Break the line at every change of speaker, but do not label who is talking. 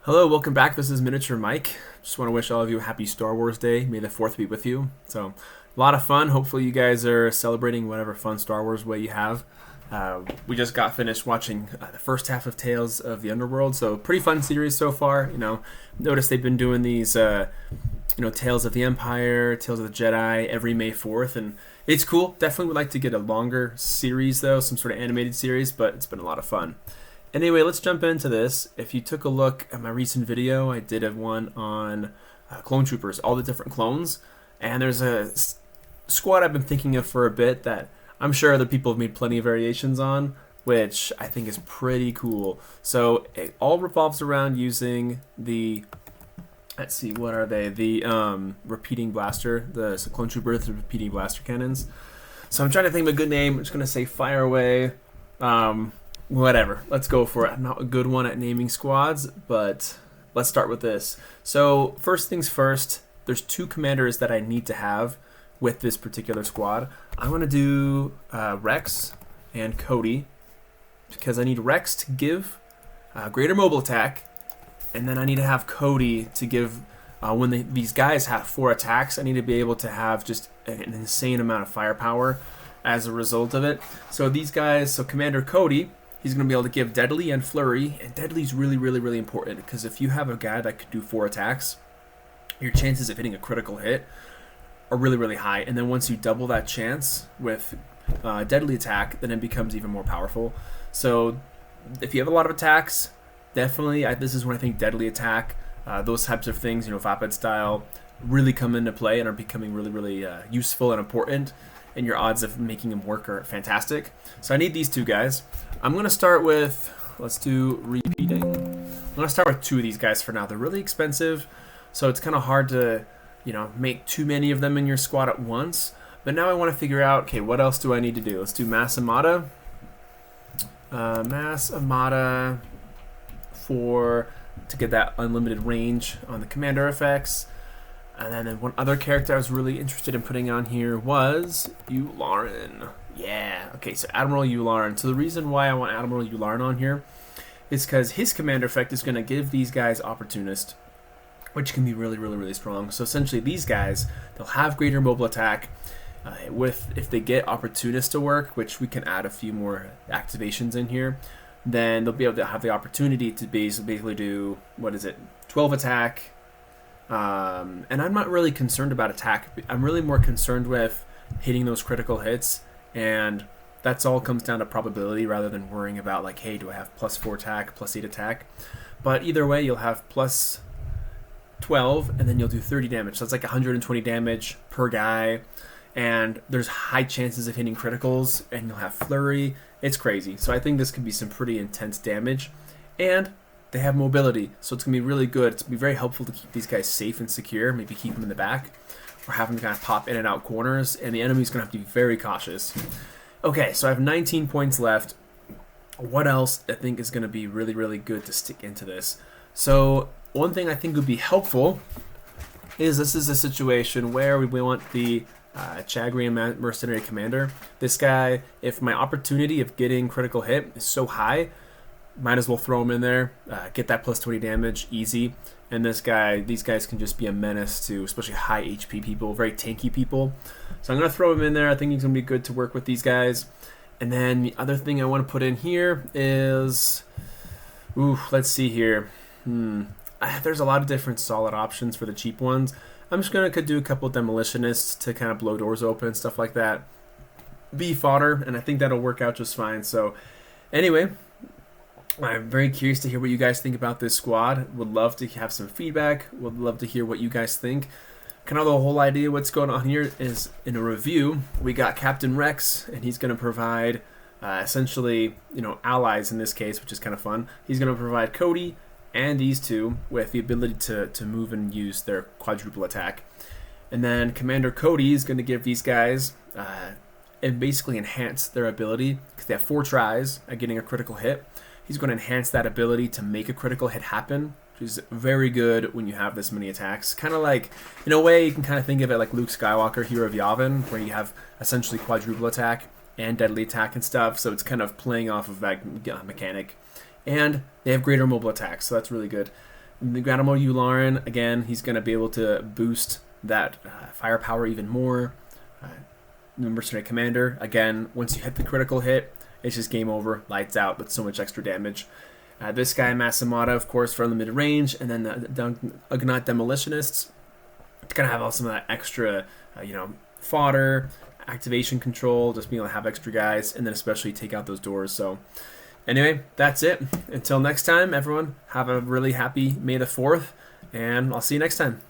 Hello, welcome back. This is Miniature Mike. Just want to wish all of you a happy Star Wars Day. May the 4th be with you. So, a lot of fun. Hopefully, you guys are celebrating whatever fun Star Wars way you have. We just got finished watching the first half of Tales of the Underworld, so pretty fun series so far. Notice they've been doing these, Tales of the Empire, Tales of the Jedi every May 4th, and it's cool. Definitely would like to get a longer series, though, some sort of animated series, but it's been a lot of fun. Anyway, let's jump into this. If you took a look at my recent video, I did one on clone troopers, all the different clones. And there's a squad I've been thinking of for a bit that I'm sure other people have made plenty of variations on, which I think is pretty cool. So it all revolves around using the, let's see, what are they? The repeating blaster, the clone troopers, the repeating blaster cannons. So I'm trying to think of a good name. I'm just going to say Fire Away. Whatever, let's go for it. I'm not a good one at naming squads, but let's start with this. So first things first, there's two commanders that I need to have with this particular squad. I want to do Rex and Cody, because I need Rex to give greater mobile attack, and then I need to have Cody to give, when these guys have 4 attacks, I need to be able to have just an insane amount of firepower as a result of it. So these guys, so Commander Cody, he's going to be able to give Deadly and Flurry, and Deadly's really, really, really important, because if you have a guy that could do 4 attacks, your chances of hitting a critical hit are really, really high, and then once you double that chance with Deadly attack, then it becomes even more powerful. So if you have a lot of attacks, definitely, this is when I think Deadly attack, those types of things, Vapid style, really come into play and are becoming really, really useful and important, and your odds of making them work are fantastic. So I need these two guys. I'm going to start with, let's do repeating. I'm going to start with 2 of these guys for now. They're really expensive, so it's kind of hard to, make too many of them in your squad at once. But now I want to figure out, okay, what else do I need to do? Let's do Mass Amata. Mass Amata to get that unlimited range on the commander effects. And then one other character I was really interested in putting on here was Yularen. Yeah, okay, so Admiral Yularen. So the reason why I want Admiral Yularen on here is because his commander effect is going to give these guys Opportunist, which can be really, really, really strong. So essentially these guys, they'll have greater mobile attack. If they get Opportunist to work, which we can add a few more activations in here, then they'll be able to have the opportunity to basically do, 12 attack. And I'm not really concerned about attack. I'm really more concerned with hitting those critical hits, and that's all comes down to probability rather than worrying about like, hey, do I have +4 attack, +8 attack? But either way, you'll have +12, and then you'll do 30 damage. So it's like 120 damage per guy, and there's high chances of hitting criticals, and you'll have flurry. It's crazy. So I think this could be some pretty intense damage, and they have mobility, so it's going to be really good. It's going to be very helpful to keep these guys safe and secure, maybe keep them in the back, or have them kind of pop in and out corners, and the enemy's going to have to be very cautious. Okay, so I have 19 points left. What else I think is going to be really, really good to stick into this? So one thing I think would be helpful is this is a situation where we want the Chagrian Mercenary Commander. This guy, if my opportunity of getting critical hit is so high, might as well throw him in there, get that +20 damage, easy. And these guys can just be a menace to especially high HP people, very tanky people. So I'm going to throw him in there. I think he's going to be good to work with these guys. And then the other thing I want to put in here is, let's see here. There's a lot of different solid options for the cheap ones. I'm just going to do a couple of demolitionists to kind of blow doors open, stuff like that. Be fodder, and I think that'll work out just fine. So anyway, I'm very curious to hear what you guys think about this squad. Would love to have some feedback. Would love to hear what you guys think. Kind of the whole idea what's going on here is in a review, we got Captain Rex, and he's going to provide essentially, allies in this case, which is kind of fun. He's going to provide Cody and these two with the ability to move and use their quadruple attack. And then Commander Cody is going to give these guys and basically enhance their ability, because they have 4 tries at getting a critical hit. He's going to enhance that ability to make a critical hit happen, which is very good when you have this many attacks. Kind of like, in a way, you can kind of think of it like Luke Skywalker, Hero of Yavin, where you have essentially quadruple attack and deadly attack and stuff, so it's kind of playing off of that mechanic. And they have greater mobile attack, so that's really good. The Admiral Yularen, again, he's going to be able to boost that firepower even more. The Mercenary Commander, again, once you hit the critical hit, it's just game over, lights out with so much extra damage. This guy, Masamata, of course, for the mid-range, and then the Ugnaught Demolitionists. It's going to have all some of that extra, fodder, activation control, just being able to have extra guys, and then especially take out those doors. So anyway, that's it. Until next time, everyone, have a really happy May the 4th, and I'll see you next time.